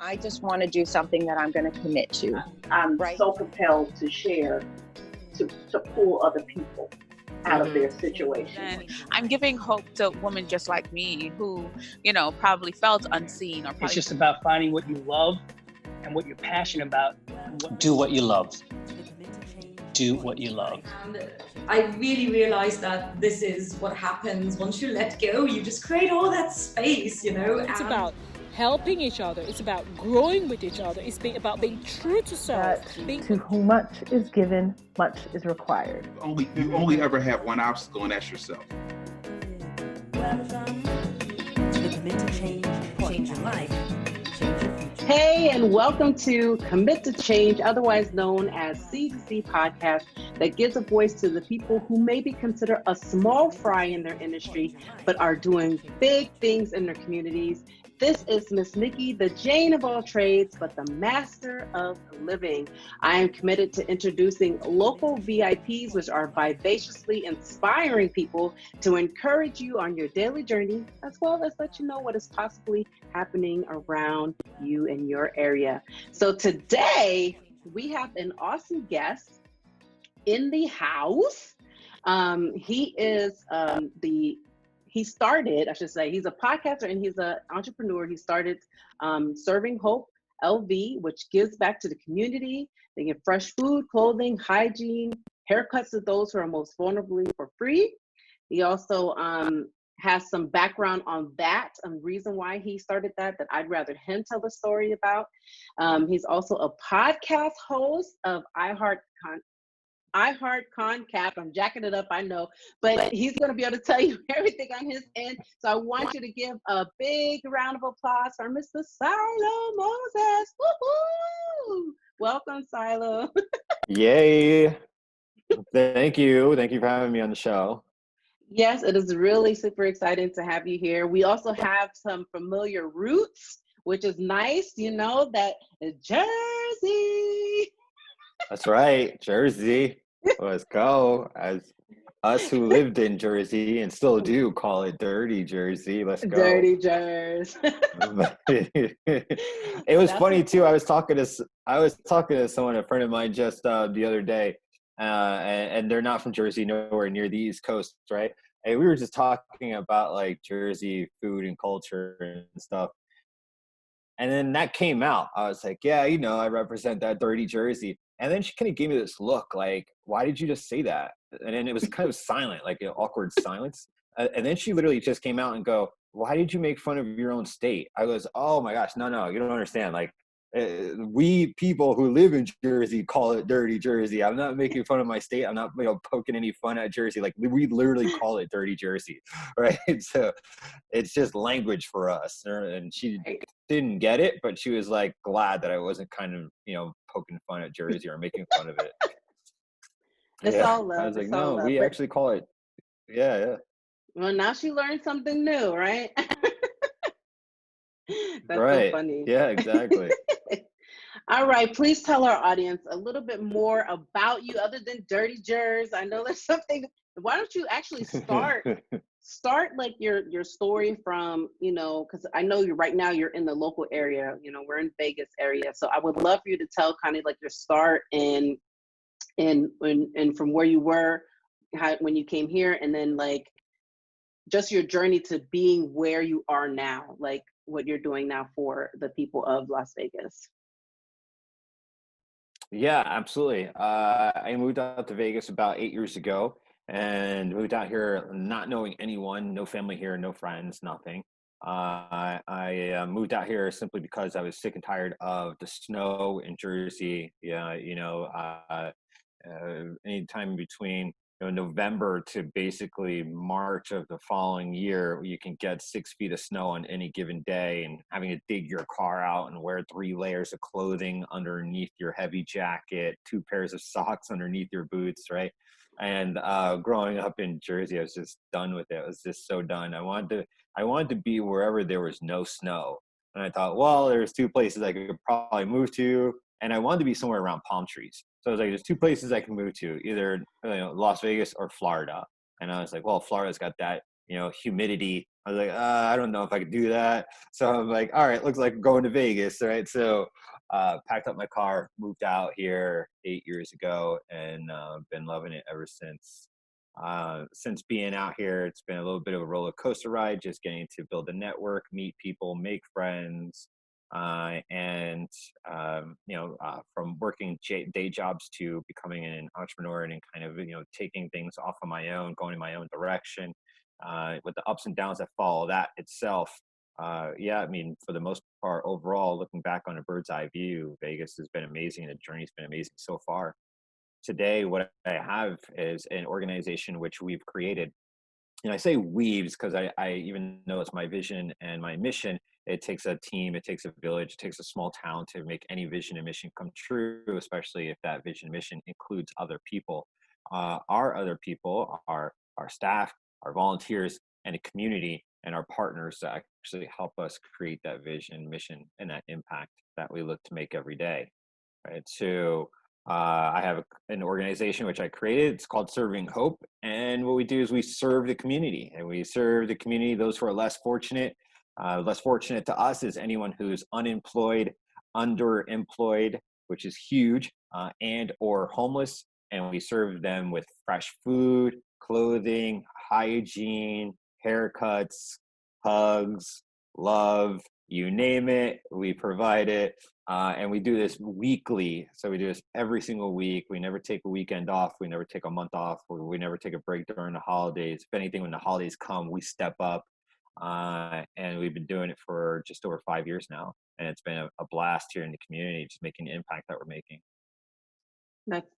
I just want to do something that I'm going to commit to. I'm Right. so compelled to share, to pull other people out of their situation. And I'm giving hope to women just like me who, probably felt unseen or probably. It's just about finding what you love and what you're passionate about. Do what you love. Do what you love. And I really realized that this is what happens once you let go. You just create all that space, It's about helping each other. It's about growing with each other. It's about being true to self. To whom much is given, much is required. You only ever have one obstacle, and that's yourself. Commit to change. Change your life. Change your future. Hey, and welcome to Commit to Change, otherwise known as C2C podcast, that gives a voice to the people who may be considered a small fry in their industry, but are doing big things in their communities. This is Miss Nikki, the Jane of all trades, but the master of living. I am committed to introducing local VIPs, which are vivaciously inspiring people to encourage you on your daily journey, as well as let you know what is possibly happening around you in your area. So today we have an awesome guest in the house. He's a podcaster and he's an entrepreneur. He started Serving Hope LV, which gives back to the community. They give fresh food, clothing, hygiene, haircuts to those who are most vulnerable for free. He also has some background on that and reason why he started that I'd rather him tell the story about. He's also a podcast host of iHeart Concap. I'm jacking it up, I know, but he's going to be able to tell you everything on his end. So I want you to give a big round of applause for Mr. Siloh Moses. Woo-hoo! Welcome, Siloh. Yay. Thank you. Thank you for having me on the show. Yes, it is really super exciting to have you here. We also have some familiar roots, which is nice, that Jersey. That's right, Jersey. Let's go. As us who lived in Jersey and still do call it Dirty Jersey. Let's go. Dirty Jersey. It was funny too. I was talking to someone, a friend of mine, just the other day, and they're not from Jersey, nowhere near the East Coast, right? And we were just talking about like Jersey food and culture and stuff. And then that came out. I was like, yeah, I represent that dirty Jersey. And then she kind of gave me this look like, why did you just say that? And then it was kind of silent, like an awkward silence. And then she literally just came out and go, why did you make fun of your own state? I was, oh my gosh, no, you don't understand. Like, we people who live in Jersey call it dirty Jersey. I'm not making fun of my state. I'm not poking any fun at Jersey. Like, we literally call it dirty Jersey, right? So it's just language for us. And she didn't get it, but she was like glad that I wasn't kind of poking fun at Jersey or making fun of it. It's all love. I was like, no, we actually call it. Yeah. Well, now she learned something new, right? That's right. So funny. Yeah, exactly. All right, please tell our audience a little bit more about you other than Dirty Jers. I know there's something. Why don't you actually start like your story from, because I know right now you're in the local area, we're in Vegas area. So I would love for you to tell kind of like your start and from where you were, when you came here, and then like just your journey to being where you are now, like what you're doing now for the people of Las Vegas. Yeah, absolutely. I moved out to Vegas about 8 years ago and moved out here not knowing anyone, no family here, no friends, nothing. I moved out here simply because I was sick and tired of the snow in Jersey. Yeah, anytime between November to basically March of the following year, you can get 6 feet of snow on any given day, and having to dig your car out and wear 3 layers of clothing underneath your heavy jacket, 2 pairs of socks underneath your boots, right? And growing up in Jersey, I was just done with it. I was just so done. I wanted to be wherever there was no snow. And I thought, well, there's 2 places I could probably move to, and I wanted to be somewhere around palm trees. So I was like, there's 2 places I can move to, either Las Vegas or Florida. And I was like, well, Florida's got that, humidity I was like, I don't know if I could do that. So I'm like, all right, looks like I'm going to Vegas, right? So packed up my car, moved out here 8 years ago, and been loving it ever since. Since being out here, it's been a little bit of a roller coaster ride, just getting to build a network, meet people, make friends, and from working day jobs to becoming an entrepreneur and kind of taking things off on my own, going in my own direction, with the ups and downs that follow that itself. Yeah, I mean, for the most part, overall, looking back on a bird's eye view, Vegas has been amazing, and the journey's been amazing so far. Today, what I have is an organization which we've created, and I say weaves because I even though it's my vision and my mission, it takes a team, it takes a village, it takes a small town to make any vision and mission come true, especially if that vision and mission includes other people. Our other people are our staff, our volunteers, and a community, and our partners that actually help us create that vision, mission, and that impact that we look to make every day. Right. So I have an organization which I created. It's called Serving Hope. And what we do is we serve the community, and we serve the community, those who are less fortunate. Less fortunate to us is anyone who's unemployed, underemployed, which is huge, and or homeless. And we serve them with fresh food, clothing, hygiene, haircuts, hugs, love, you name it, we provide it. And we do this weekly. So we do this every single week. We never take a weekend off. We never take a month off. We never take a break during the holidays. If anything, when the holidays come, we step up. And we've been doing it for just over 5 years now. And it's been a blast here in the community, just making the impact that we're making.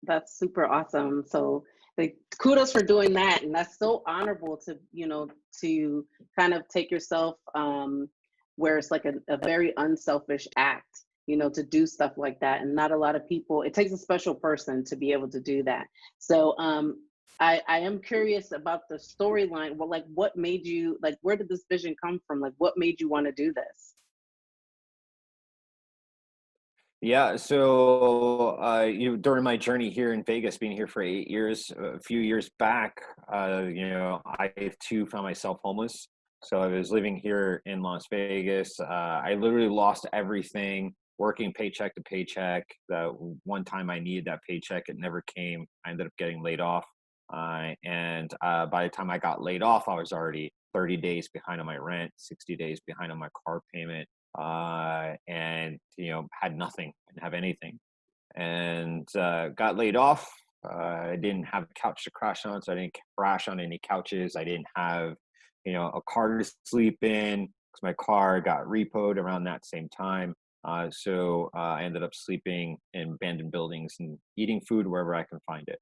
That's super awesome. So like, kudos for doing that. And that's so honorable to, to kind of take yourself where it's like a very unselfish act, to do stuff like that. And not a lot of people, it takes a special person to be able to do that. So I am curious about the storyline. Well, like what made you, like, where did this vision come from? Like what made you want to do this? Yeah, so during my journey here in Vegas, being here for 8 years, a few years back, I too found myself homeless. So I was living here in Las Vegas. I literally lost everything, working paycheck to paycheck. The one time I needed that paycheck, it never came. I ended up getting laid off. And by the time I got laid off, I was already 30 days behind on my rent, 60 days behind on my car payment. And had nothing, didn't have anything, and got laid off. I didn't have a couch to crash on, so I didn't crash on any couches. I didn't have a car to sleep in because my car got repoed around that same time. So I ended up sleeping in abandoned buildings and eating food wherever I can find it.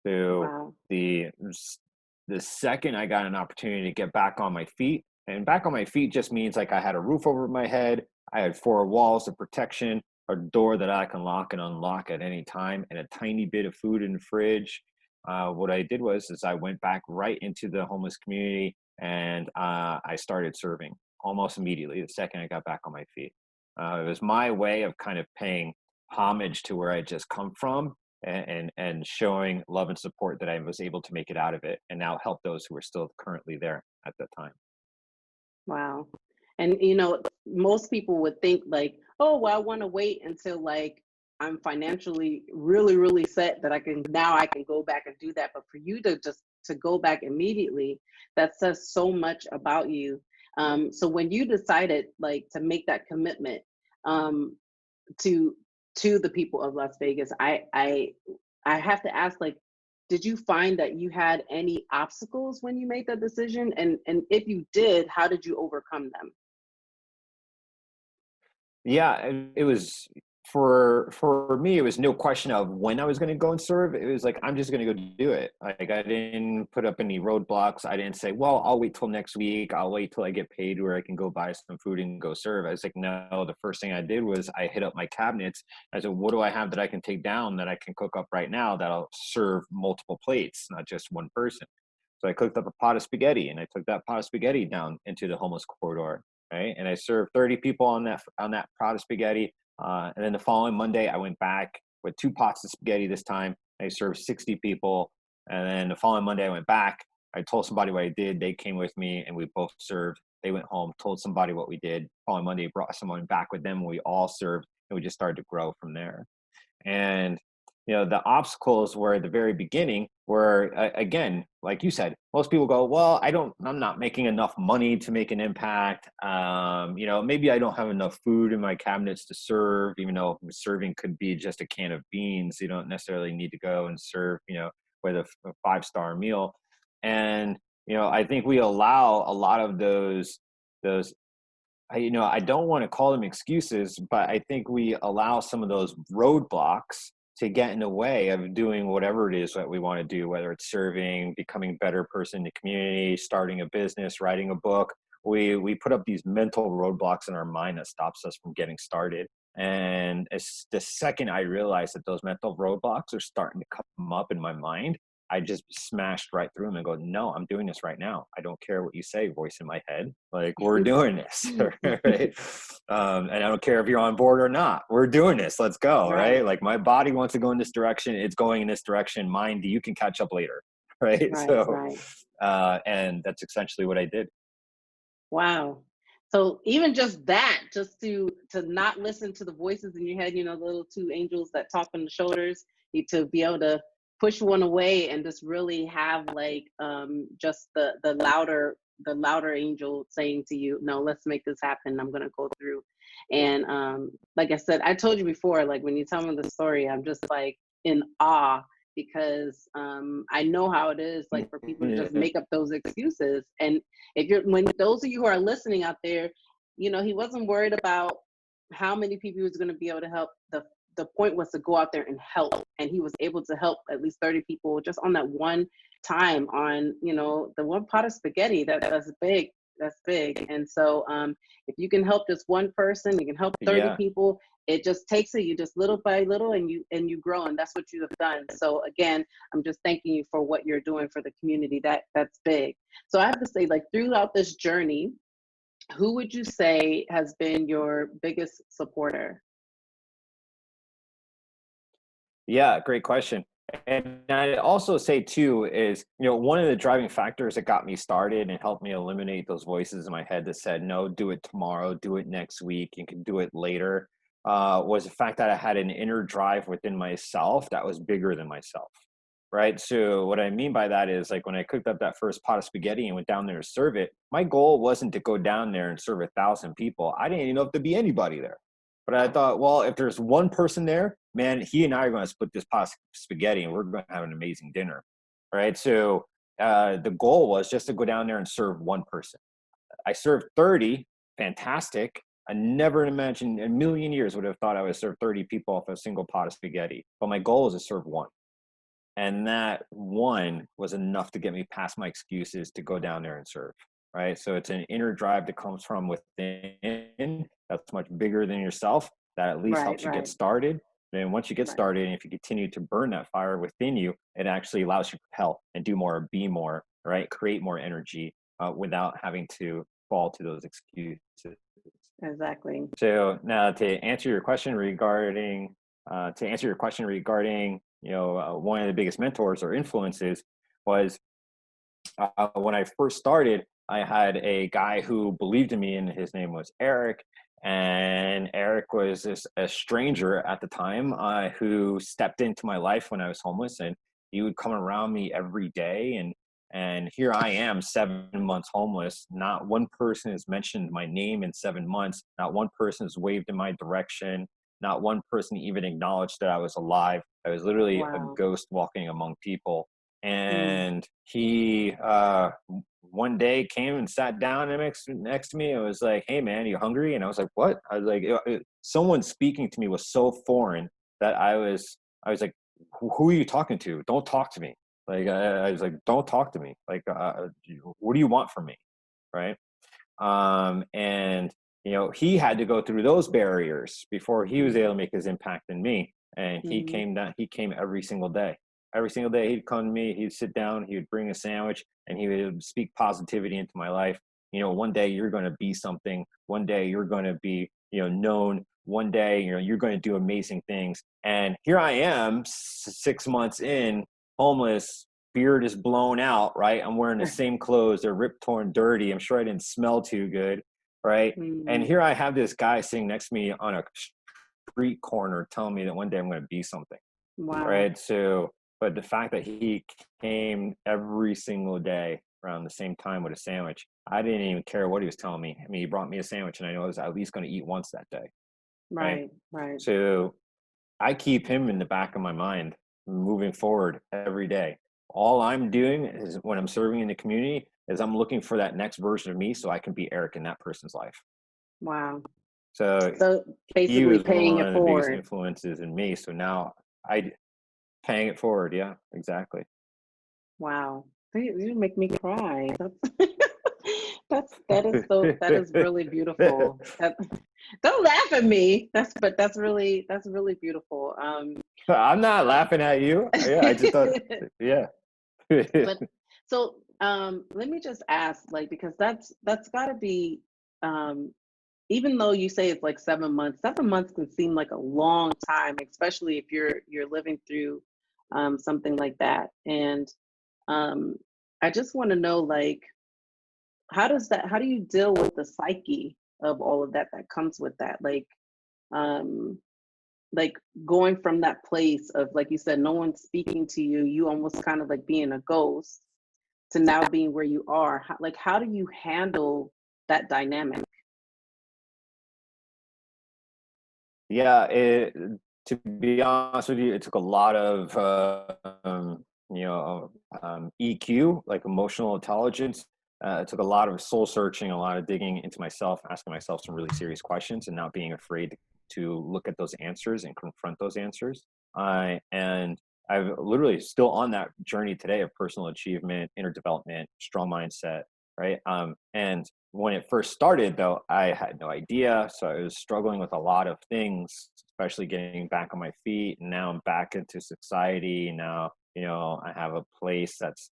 So Wow. the second I got an opportunity to get back on my feet, and back on my feet just means like I had a roof over my head, I had 4 walls of protection, a door that I can lock and unlock at any time, and a tiny bit of food in the fridge. What I did was I went back right into the homeless community, and I started serving almost immediately the second I got back on my feet. It was my way of kind of paying homage to where I just come from, and showing love and support that I was able to make it out of it and now help those who are still currently there at that time. Wow. And most people would think like, oh, well, I want to wait until like I'm financially really, really set that I can go back and do that. But for you to go back immediately, that says so much about you. So when you decided like to make that commitment to the people of Las Vegas, I have to ask, like, did you find that you had any obstacles when you made that decision? And if you did, how did you overcome them? Yeah, it was for me, it was no question of when I was going to go and serve. It was like, I'm just going to go do it. Like I didn't put up any roadblocks. I didn't say, well, I'll wait till next week. I'll wait till I get paid where I can go buy some food and go serve. I was like, no, the first thing I did was I hit up my cabinets. I said, what do I have that I can take down that I can cook up right now that'll serve multiple plates, not just one person? So I cooked up a pot of spaghetti, and I took that pot of spaghetti down into the homeless corridor, right? And I served 30 people on that pot of spaghetti. And then the following Monday, I went back with 2 pots of spaghetti this time. I served 60 people. And then the following Monday, I went back I told somebody what I did. They came with me and we both served. They went home, told somebody what we did. Following Monday, brought someone back with them. And we all served, and we just started to grow from there. And, you know, the obstacles were at the very beginning where, again, like you said, most people go, well, I'm not making enough money to make an impact. You know, maybe I don't have enough food in my cabinets to serve, even though serving could be just a can of beans. You don't necessarily need to go and serve, you know, with a 5-star meal. And, you know, I think we allow a lot of those, you know, I don't want to call them excuses, but I think we allow some of those roadblocks to get in the way of doing whatever it is that we want to do, whether it's serving, becoming a better person in the community, starting a business, writing a book. We put up these mental roadblocks in our mind that stops us from getting started. And as the second I realized that those mental roadblocks are starting to come up in my mind, I just smashed right through them and go, no, I'm doing this right now. I don't care what you say, voice in my head. Like, we're doing this, right? And I don't care if you're on board or not. We're doing this. Let's go, right? Like, my body wants to go in this direction. It's going in this direction. Mind, you can catch up later, right? And that's essentially what I did. Wow. So even just that, just to not listen to the voices in your head, you know, the little two angels that talk on the shoulders, to be able to push one away and just really have like just the louder angel saying to you, no, let's make this happen. I'm gonna go through. And like I said, I told you before, like when you tell me the story, I'm just like in awe, because I know how it is, like for people to just make up those excuses. And when those of you who are listening out there, you know, he wasn't worried about how many people he was going to be able to help. The point was to go out there and help, and he was able to help at least 30 people just on that one time, on, you know, the one pot of spaghetti. That's big. And so if you can help just one person, you can help 30 people. It just takes it, you just little by little, and you grow, and that's what you have done. So again, I'm just thanking you for what you're doing for the community. That's big. So I have to say, like, throughout this journey, who would you say has been your biggest supporter? Yeah, great question. And I also say too is, you know, one of the driving factors that got me started and helped me eliminate those voices in my head that said, no, do it tomorrow, do it next week, you can do it later, was the fact that I had an inner drive within myself that was bigger than myself, right? So what I mean by that is, like, when I cooked up that first pot of spaghetti and went down there to serve it, my goal wasn't to go down there and serve 1,000 people. I didn't even know if there'd be anybody there. But I thought, well, if there's one person there, man, he and I are going to split this pot of spaghetti and we're going to have an amazing dinner, right? So the goal was just to go down there and serve one person. I served 30, fantastic. I never imagined in a million years would have thought I would serve 30 people off a single pot of spaghetti. But my goal was to serve one. And that one was enough to get me past my excuses to go down there and serve, right? So it's an inner drive that comes from within that's much bigger than yourself, that at least helps you get started. And once you get started, and if you continue to burn that fire within you, it actually allows you to propel and do more, be more, right? Create more energy without having to fall to those excuses. Exactly. So now to answer your question regarding, you know, one of the biggest mentors or influences was when I first started, I had a guy who believed in me, and his name was Eric. And Eric was a stranger at the time who stepped into my life when I was homeless, and he would come around me every day. And here I am, 7 months homeless. Not one person has mentioned my name in 7 months. Not one person has waved in my direction. Not one person even acknowledged that I was alive. I was literally a ghost walking among people. And he one day came and sat down next to me and was like, hey man, you hungry? And I was like, what? I was like, someone speaking to me was so foreign that I was like, who are you talking to? Don't talk to me. Like, I was like, don't talk to me. Like, what do you want from me? Right. And, you know, he had to go through those barriers before he was able to make his impact in me. And he came every single day. Every single day he'd come to me, he'd sit down, he would bring a sandwich, and he would speak positivity into my life. You know, one day you're going to be something. One day you're going to be, you know, known. One day, you know, you're going to do amazing things. And here I am, 6 months in, homeless, beard is blown out, right? I'm wearing the same clothes. They're ripped, torn, dirty. I'm sure I didn't smell too good, right? And here I have this guy sitting next to me on a street corner telling me that one day I'm going to be something, right? So, but the fact that he came every single day around the same time with a sandwich, I didn't even care what he was telling me. I mean, he brought me a sandwich and I know I was at least going to eat once that day. Right. So I keep him in the back of my mind moving forward every day. All I'm doing is when I'm serving in the community is I'm looking for that next version of me so I can be Eric in that person's life. Wow. So he basically was paying one it of the biggest forward. influences in me. So now paying it forward. Yeah, exactly. Wow. You make me cry. That is really beautiful. Don't laugh at me. That's really beautiful. I'm not laughing at you. Yeah, I just thought, yeah. But so let me just ask, like, because that's got to be, even though you say it's like 7 months, 7 months can seem like a long time, especially if you're living through something like that. And I just want to know, like, how do you deal with the psyche of all of that comes with that? Like going from that place of, like you said, no one's speaking to you, you almost kind of like being a ghost, to now being where you are. How do you handle that dynamic? Yeah, to be honest with you, it took a lot of EQ, like emotional intelligence. It took a lot of soul searching, a lot of digging into myself, asking myself some really serious questions, and not being afraid to look at those answers and confront those answers. And I'm literally still on that journey today of personal achievement, inner development, strong mindset, right? And when it first started, though, I had no idea. So I was struggling with a lot of things, especially getting back on my feet. And now I'm back into society. Now, I have a place that's,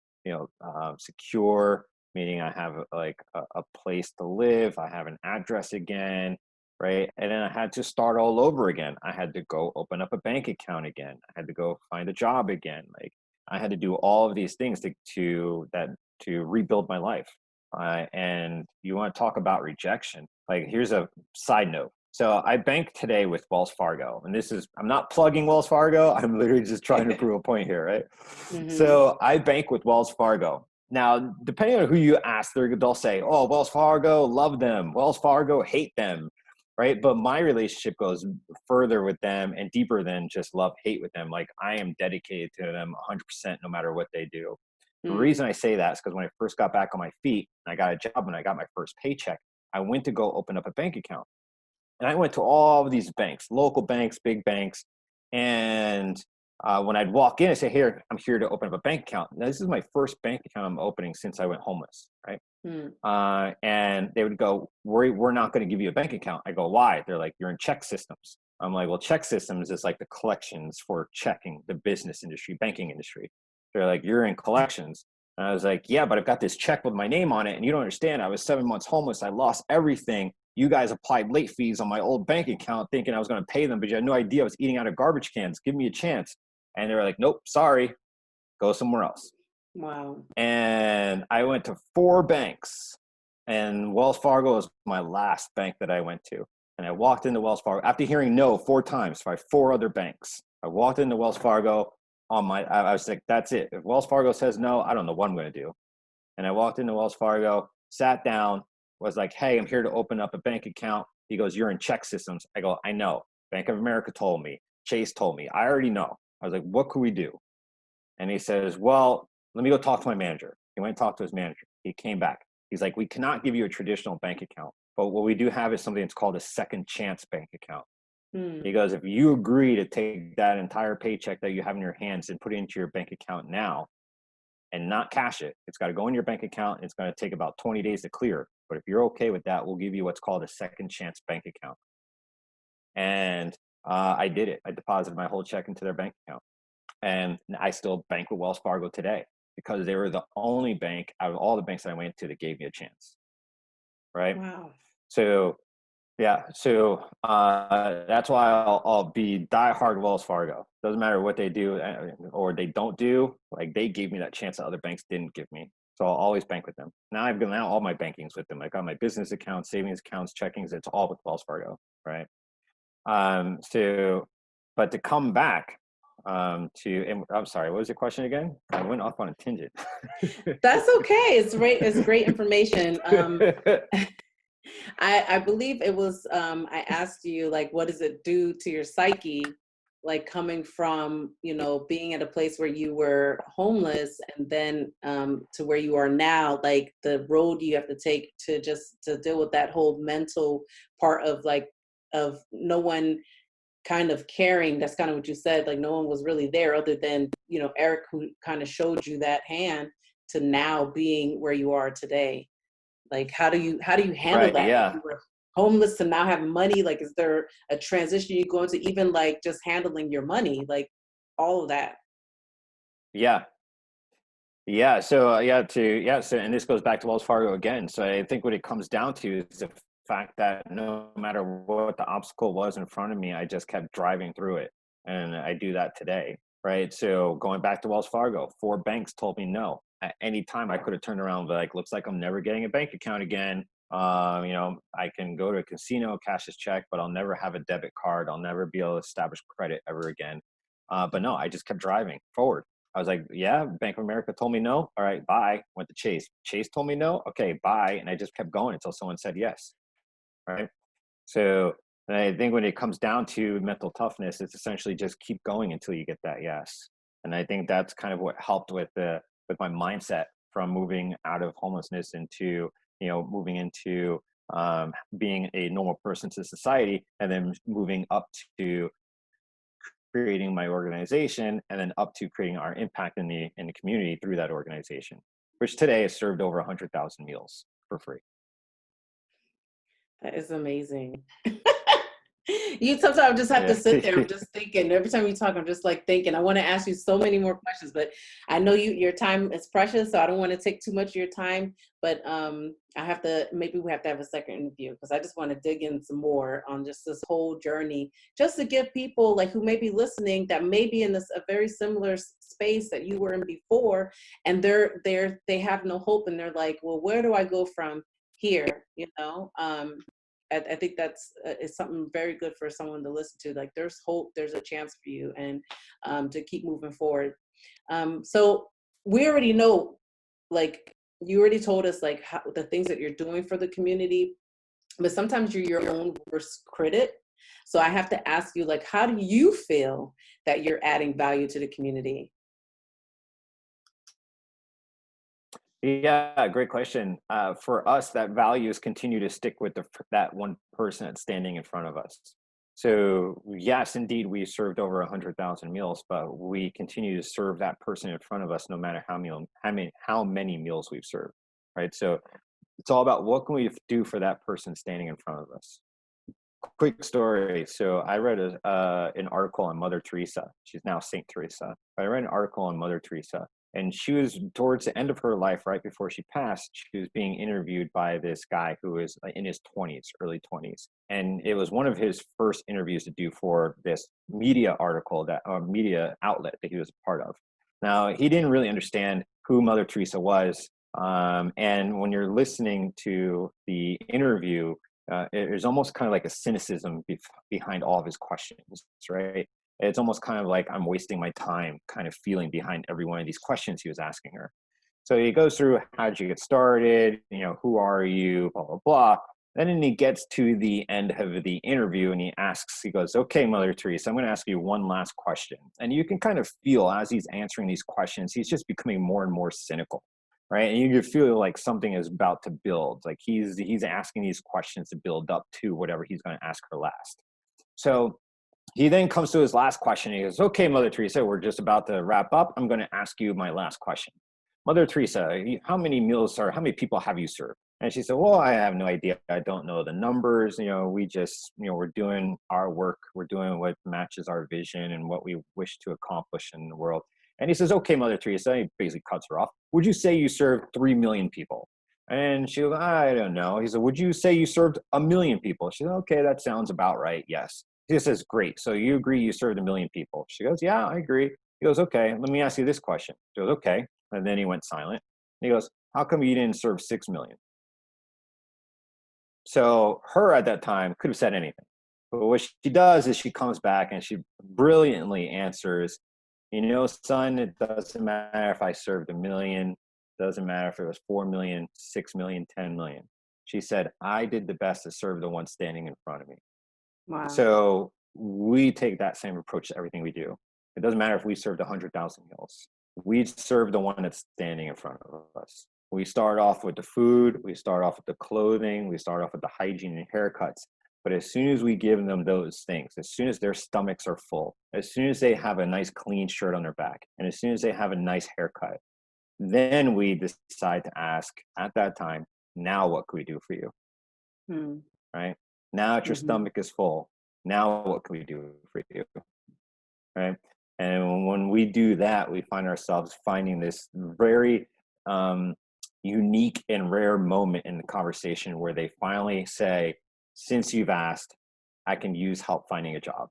secure, meaning I have like a place to live. I have an address again, right? And then I had to start all over again. I had to go open up a bank account again. I had to go find a job again. Like, I had to do all of these things to rebuild my life. And you want to talk about rejection? Like, here's a side note. So I bank today with Wells Fargo, and I'm not plugging Wells Fargo. I'm literally just trying to prove a point here, right? Mm-hmm. So I bank with Wells Fargo. Now, depending on who you ask, they'll say, oh, Wells Fargo, love them. Wells Fargo, hate them, right? But my relationship goes further with them and deeper than just love, hate with them. Like, I am dedicated to them 100% no matter what they do. The reason I say that is because when I first got back on my feet and I got a job and I got my first paycheck, I went to go open up a bank account. And I went to all of these banks, local banks, big banks. And when I'd walk in and say, here, I'm here to open up a bank account. Now, this is my first bank account I'm opening since I went homeless, right? And they would go, we're not going to give you a bank account. I go, why? They're like, you're in check systems. I'm like, well, check systems is like the collections for checking the business industry, banking industry. They're like, you're in collections. And I was like, yeah, but I've got this check with my name on it. And you don't understand. I was 7 months homeless. I lost everything. You guys applied late fees on my old bank account thinking I was going to pay them, but you had no idea I was eating out of garbage cans. Give me a chance. And they were like, nope, sorry. Go somewhere else. Wow. And I went to 4 banks. And Wells Fargo was my last bank that I went to. And I walked into Wells Fargo after hearing no 4 times by 4 other banks. I walked into Wells Fargo. I was like, that's it. If Wells Fargo says no, I don't know what I'm going to do. And I walked into Wells Fargo, sat down, was like, hey, I'm here to open up a bank account. He goes, you're in check systems. I go, I know. Bank of America told me. Chase told me. I already know. I was like, what could we do? And he says, well, let me go talk to my manager. He went and talked to his manager. He came back. He's like, we cannot give you a traditional bank account, but what we do have is something that's called a second chance bank account. He goes, if you agree to take that entire paycheck that you have in your hands and put it into your bank account now and not cash it, it's got to go in your bank account. And it's going to take about 20 days to clear. But if you're okay with that, we'll give you what's called a second chance bank account. And I did it. I deposited my whole check into their bank account. And I still bank with Wells Fargo today because they were the only bank out of all the banks that I went to that gave me a chance. Right? Wow. So Yeah, so that's why I'll be diehard Wells Fargo. Doesn't matter what they do or they don't do. Like they gave me that chance that other banks didn't give me, so I'll always bank with them. Now all my banking's with them. I got my business accounts, savings accounts, checkings. It's all with Wells Fargo, right? So, but to come back and I'm sorry, what was the question again? I went off on a tangent. That's okay. It's great information. I believe it was I asked you like what does it do to your psyche, like coming from, you know, being at a place where you were homeless and then to where you are now, like the road you have to take to just to deal with that whole mental part of like of no one kind of caring. That's kind of what you said, like no one was really there other than, you know, Eric, who kind of showed you that hand, to now being where you are today. Like how do you handle Right, that? yeah. You were homeless to now having money. Like is there a transition you go into, even like just handling your money, like all of that? Yeah. Yeah. So so and this goes back to Wells Fargo again. So I think what it comes down to is the fact that no matter what the obstacle was in front of me, I just kept driving through it. And I do that today. Right. So going back to Wells Fargo, 4 banks told me no. At any time I could have turned around and be like, looks like I'm never getting a bank account again. You know, I can go to a casino, cash this check, but I'll never have a debit card. I'll never be able to establish credit ever again. But no, I just kept driving forward. I was like, yeah, Bank of America told me no. All right, bye. Went to Chase. Chase told me no. Okay, bye. And I just kept going until someone said yes. Right. So and I think when it comes down to mental toughness, it's essentially just keep going until you get that yes. And I think that's kind of what helped with my mindset from moving out of homelessness into, you know, moving into being a normal person to society, and then moving up to creating my organization, and then up to creating our impact in the community through that organization, which today has served over 100,000 meals for free. That is amazing. You sometimes just have to sit there. I'm just thinking. Every time you talk, I'm just like thinking. I want to ask you so many more questions, but I know your time is precious, so I don't want to take too much of your time. But I have to. Maybe we have to have a second interview because I just want to dig in some more on just this whole journey, just to give people like who may be listening that may be in a very similar space that you were in before, and they have no hope, and they're like, well, where do I go from here? You know. I think that's is something very good for someone to listen to. Like there's hope, there's a chance for you, and to keep moving forward. So we already know, like you already told us like how, the things that you're doing for the community, but sometimes you're your own worst critic. So I have to ask you, like, how do you feel that you're adding value to the community? Yeah, great question. For us, that values continue to stick with that one person that's standing in front of us. So yes, indeed, we served over 100,000 meals, but we continue to serve that person in front of us, no matter how many meals we've served, right? So it's all about what can we do for that person standing in front of us. Quick story. So I read an article on Mother Teresa. She's now Saint Teresa. I read an article on Mother Teresa, and she was towards the end of her life, right before she passed. She was being interviewed by this guy who was in his 20s, early 20s, and it was one of his first interviews to do for this media article, that media outlet that he was a part of. Now he didn't really understand who Mother Teresa was, and when you're listening to the interview, there's almost kind of like a cynicism behind all of his questions, right? It's almost kind of like I'm wasting my time kind of feeling behind every one of these questions he was asking her. So he goes through, how did you get started? You know, who are you? Blah, blah, blah. Then he gets to the end of the interview and he goes, okay, Mother Teresa, I'm going to ask you one last question. And you can kind of feel as he's answering these questions, he's just becoming more and more cynical. Right. And you feel like something is about to build, like he's asking these questions to build up to whatever he's going to ask her last. So he then comes to his last question. He goes, okay, Mother Teresa, we're just about to wrap up. I'm going to ask you my last question. Mother Teresa, how many people have you served? And she said, well, I have no idea. I don't know the numbers. You know, we're doing our work. We're doing what matches our vision and what we wish to accomplish in the world. And he says, okay, Mother Teresa, he basically cuts her off. Would you say you served 3 million people? And she goes, I don't know. He said, would you say you served 1 million people? She said, okay, that sounds about right. Yes. He says, great. So you agree you served 1 million people? She goes, yeah, I agree. He goes, okay, let me ask you this question. She goes, okay. And then he went silent. He goes, how come you didn't serve 6 million? So her at that time could have said anything. But what she does is she comes back and she brilliantly answers, you know, son, it doesn't matter if I served 1 million. Doesn't matter if it was 4 million, 6 million, 10 million. She said, I did the best to serve the one standing in front of me. Wow. So we take that same approach to everything we do. It doesn't matter if we served 100,000 meals. We serve the one that's standing in front of us. We start off with the food, we start off with the clothing, we start off with the hygiene and haircuts. But as soon as we give them those things, as soon as their stomachs are full, as soon as they have a nice clean shirt on their back, and as soon as they have a nice haircut, then we decide to ask at that time, now what can we do for you? Right? Now that your stomach is full, now what can we do for you? Right? And when we do that, we find ourselves finding this very unique and rare moment in the conversation where they finally say, since you've asked, I can use help finding a job.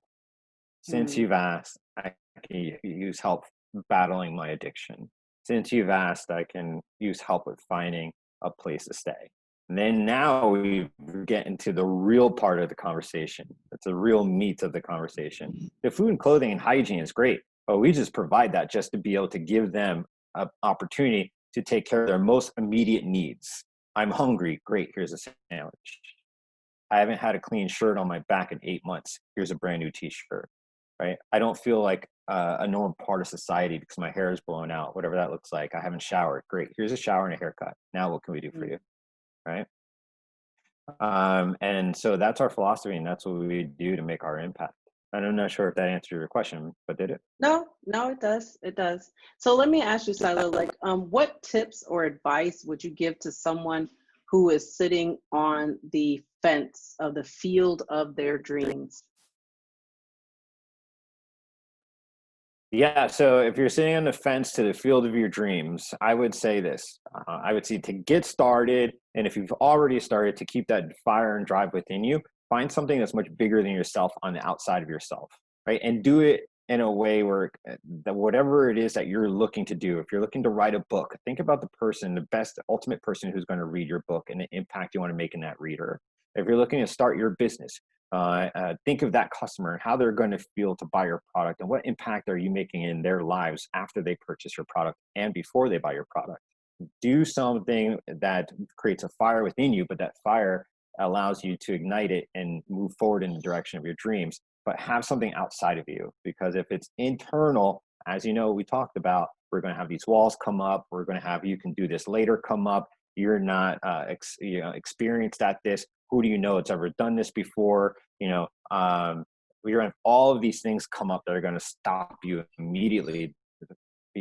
Since you've asked, I can use help battling my addiction. Since you've asked, I can use help with finding a place to stay. And then now we get into the real part of the conversation. That's the real meat of the conversation. The food and clothing and hygiene is great, but we just provide that just to be able to give them an opportunity to take care of their most immediate needs. I'm hungry. Great. Here's a sandwich. I haven't had a clean shirt on my back in 8 months. Here's a brand new t-shirt, right? I don't feel like a normal part of society because my hair is blown out, whatever that looks like. I haven't showered. Great. Here's a shower and a haircut. Now what can we do for you? Right? And so that's our philosophy, and that's what we do to make our impact. And I'm not sure if that answered your question, but did it? No, it does. It does. So let me ask you, Siloh, like, what tips or advice would you give to someone who is sitting on the fence of the field of their dreams? Yeah, so if you're sitting on the fence to the field of your dreams, I would say this. I would say to get started, and if you've already started, to keep that fire and drive within you, find something that's much bigger than yourself on the outside of yourself, right? And do it in a way where that whatever it is that you're looking to do, if you're looking to write a book, think about the person, the best ultimate person who's going to read your book and the impact you want to make in that reader. If you're looking to start your business, think of that customer and how they're going to feel to buy your product, and what impact are you making in their lives after they purchase your product and before they buy your product. Do something that creates a fire within you, but that fire allows you to ignite it and move forward in the direction of your dreams. But have something outside of you, because if it's internal, as you know, we talked about, we're going to have these walls come up. We're going to have you can do this later come up. You're not experienced at this. Who do you know it's ever done this before? We're going to have all of these things come up that are going to stop you immediately.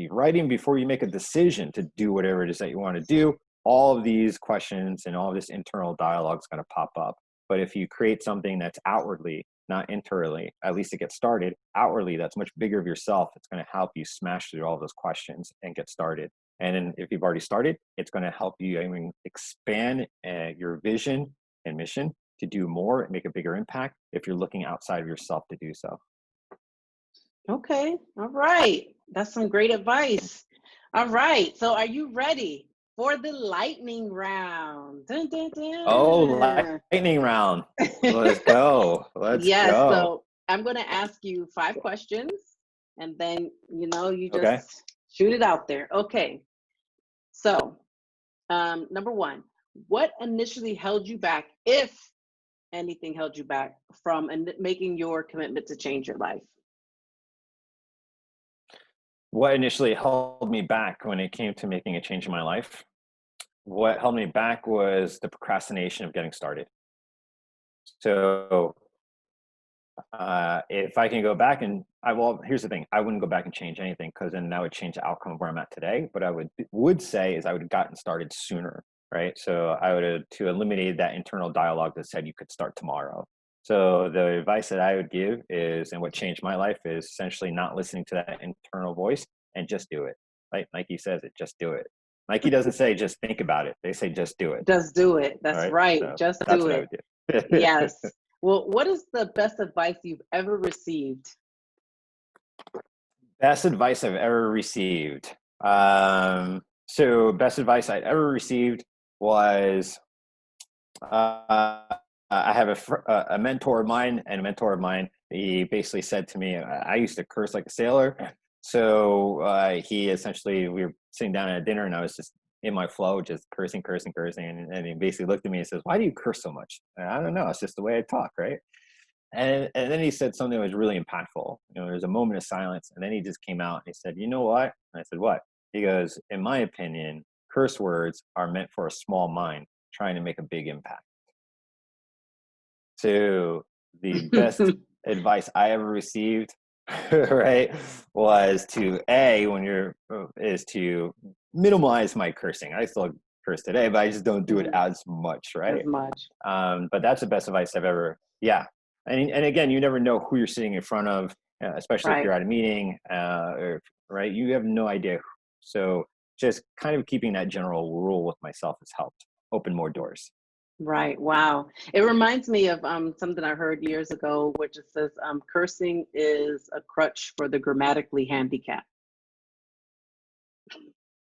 Right even before you make a decision to do whatever it is that you want to do, all of these questions and all of this internal dialogue is going to pop up. But if you create something that's outwardly, not internally, at least to get started, outwardly, that's much bigger of yourself, it's going to help you smash through all those questions and get started. And then if you've already started, it's going to help you expand your vision and mission to do more and make a bigger impact if you're looking outside of yourself to do so. Okay. All right. That's some great advice. All right. So are you ready for the lightning round? Dun, dun, dun. Oh, lightning round. Let's go. Let's go. So I'm going to ask you 5 questions, and then, you just shoot it out there. Okay. So, number 1, what initially held you back, if anything held you back, from making your commitment to change your life? What initially held me back when it came to making a change in my life? What held me back was the procrastination of getting started. So if I can go back and here's the thing, I wouldn't go back and change anything, because then that would change the outcome of where I'm at today. But I would say is I would have gotten started sooner, right? So I would have to eliminate that internal dialogue that said you could start tomorrow. So the advice that I would give is, and what changed my life, is essentially not listening to that internal voice and just do it. Like he says it, just do it. Nike doesn't say just think about it. They say just do it. Just do it. That's right. So Just that's do what I it. would do. Yes. Well, what is the best advice you've ever received? Best advice I've ever received. So best advice I'd ever received was I have a mentor of mine, and a mentor of mine, he basically said to me, I used to curse like a sailor. So he essentially, we were sitting down at dinner and I was just in my flow, just cursing. And he basically looked at me and says, why do you curse so much? And I don't know. It's just the way I talk, right? And then he said something that was really impactful. There's a moment of silence, and then he just came out and he said, you know what? And I said, what? He goes, in my opinion, curse words are meant for a small mind trying to make a big impact. So the best advice I ever received, right, was to minimize my cursing. I still curse today, but I just don't do it as much, right? As much. But that's the best advice I've ever, yeah. And again, you never know who you're sitting in front of, especially if you're at a meeting, right? You have no idea. So just kind of keeping that general rule with myself has helped open more doors. Right. Wow. It reminds me of something I heard years ago, which it says cursing is a crutch for the grammatically handicapped.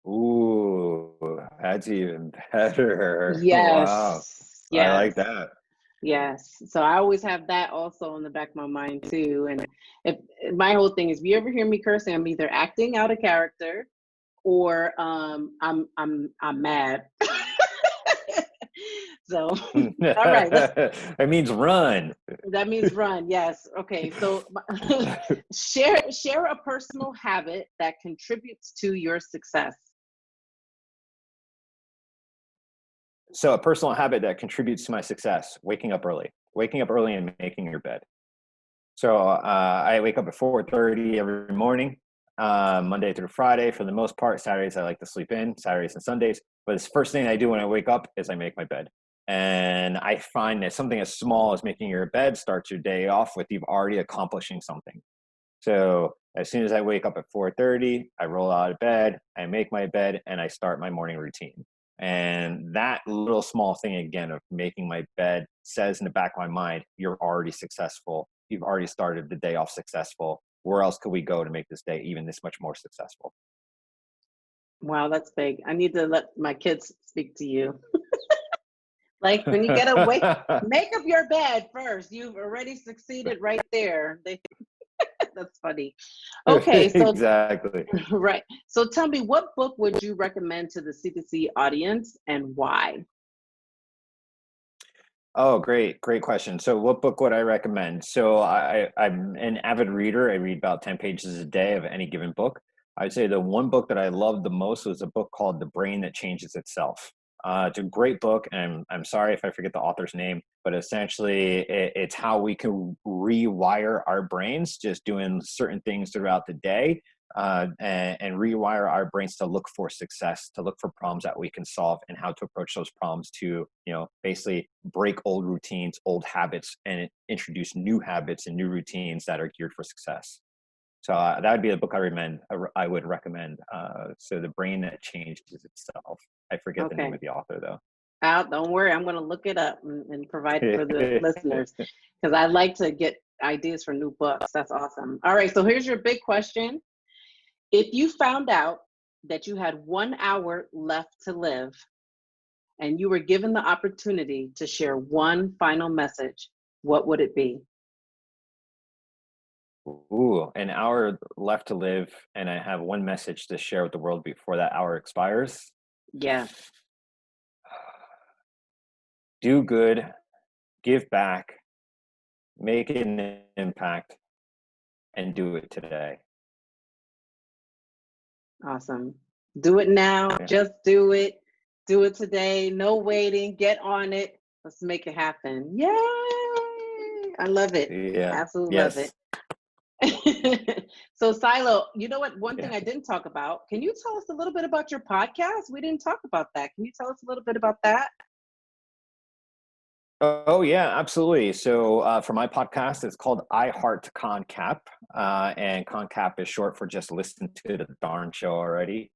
Ooh, that's even better. Yes. Wow. Yes. I like that. Yes. So I always have that also in the back of my mind too. And if my whole thing is, if you ever hear me cursing, I'm either acting out of character or I'm mad. So all right. That means run. That means run. Yes. Okay. So share a personal habit that contributes to your success. So a personal habit that contributes to my success: waking up early and making your bed. So I wake up at 4:30 every morning, Monday through Friday for the most part. Saturdays I like to sleep in, Saturdays and Sundays. But the first thing I do when I wake up is I make my bed. And I find that something as small as making your bed starts your day off with you've already accomplishing something. So as soon as I wake up at 4:30, I roll out of bed, I make my bed, and I start my morning routine. And that little small thing, again, of making my bed says in the back of my mind, you're already successful. You've already started the day off successful. Where else could we go to make this day even this much more successful? Wow, that's big. I need to let my kids speak to you. Like when you get awake, make up your bed first. You've already succeeded right there. That's funny. Okay, so exactly. Right. So tell me, what book would you recommend to the C2C audience and why? Oh, great question. So what book would I recommend? So I'm an avid reader. I read about 10 pages a day of any given book. I'd say the one book that I loved the most was a book called The Brain That Changes Itself. It's a great book, and I'm sorry if I forget the author's name, but essentially it's how we can rewire our brains just doing certain things throughout the day, and rewire our brains to look for success, to look for problems that we can solve, and how to approach those problems to, basically break old routines, old habits, and introduce new habits and new routines that are geared for success. So that would be the book I would recommend. So The Brain That Changes Itself. I forget the name of the author though. Don't worry, I'm going to look it up and provide for the listeners, because I like to get ideas for new books. That's awesome. All right, so here's your big question. If you found out that you had 1 hour left to live and you were given the opportunity to share one final message, what would it be? Ooh, an hour left to live, and I have one message to share with the world before that hour expires. Yeah. Do good, give back, make an impact, and do it today. Awesome. Do it now. Yeah. Just do it. Do it today. No waiting. Get on it. Let's make it happen. Yay! I love it. Yeah. Absolutely Yes. love it. So Siloh, you know what? One thing I didn't talk about. Can you tell us a little bit about your podcast? We didn't talk about that. Can you tell us a little bit about that? Oh yeah, absolutely. So for my podcast, it's called I Heart Concap, and Concap is short for just listen to the darn show already.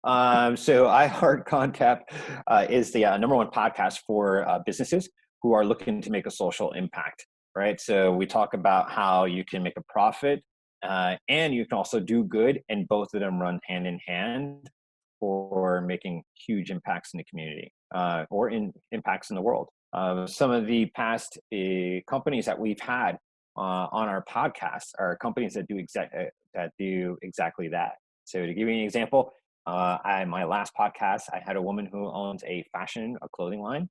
So I Heart Concap is the number one podcast for businesses who are looking to make a social impact, right? So we talk about how you can make a profit and you can also do good, and both of them run hand in hand for making huge impacts in the community or in impacts in the world. Some of the past companies that we've had on our podcast are companies that do exactly that. So to give you an example, my last podcast, I had a woman who owns a clothing line,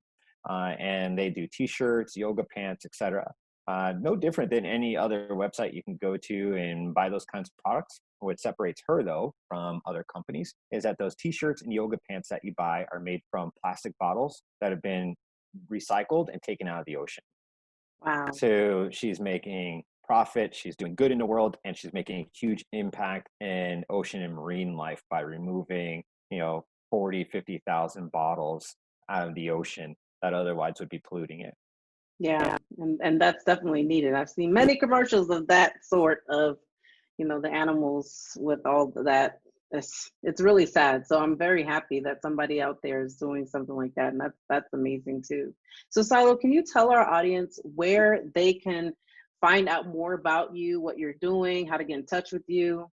and they do t-shirts, yoga pants, etc. No different than any other website you can go to and buy those kinds of products. What separates her, though, from other companies is that those t-shirts and yoga pants that you buy are made from plastic bottles that have been recycled and taken out of the ocean. Wow. So she's making profit, she's doing good in the world, and she's making a huge impact in ocean and marine life by removing, 40, 50,000 bottles out of the ocean that otherwise would be polluting it. Yeah, and that's definitely needed. I've seen many commercials of that sort of, the animals with all of that. It's really sad. So I'm very happy that somebody out there is doing something like that, and that's amazing too. So Siloh, can you tell our audience where they can find out more about you, what you're doing, how to get in touch with you?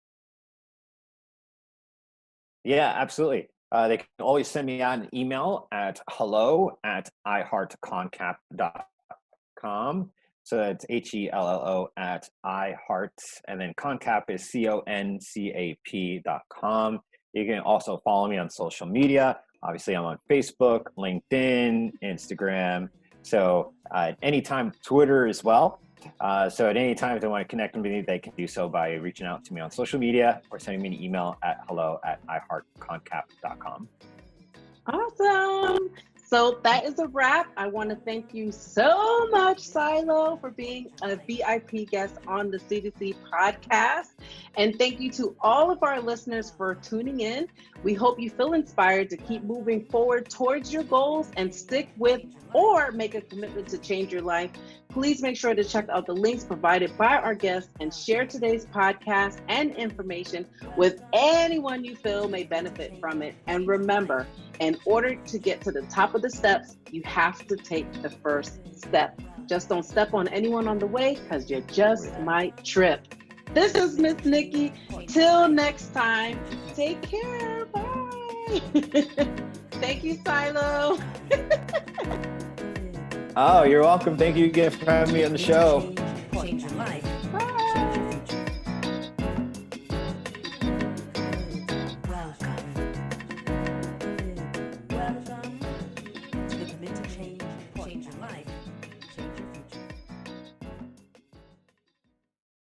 Yeah, absolutely. They can always send me out an email at hello@iheartconcap.com. So that's HELLO at iHeart, and then Concap is CONCAP.com. You can also follow me on social media. Obviously, I'm on Facebook, LinkedIn, Instagram. So anytime, Twitter as well. So at any time if they want to connect with me, they can do so by reaching out to me on social media or sending me an email at hello@iheartconcap.com. Awesome. So that is a wrap. I want to thank you so much, Siloh, for being a VIP guest on the C2C podcast. And thank you to all of our listeners for tuning in. We hope you feel inspired to keep moving forward towards your goals and stick with or make a commitment to change your life. Please make sure to check out the links provided by our guests and share today's podcast and information with anyone you feel may benefit from it. And remember, in order to get to the top of the steps, you have to take the first step. Just don't step on anyone on the way, because you just might trip. This is Miss Nikki. Till next time, take care. Bye. Thank you, Siloh. Oh, you're welcome. Thank you again for having me on the show. Change your life.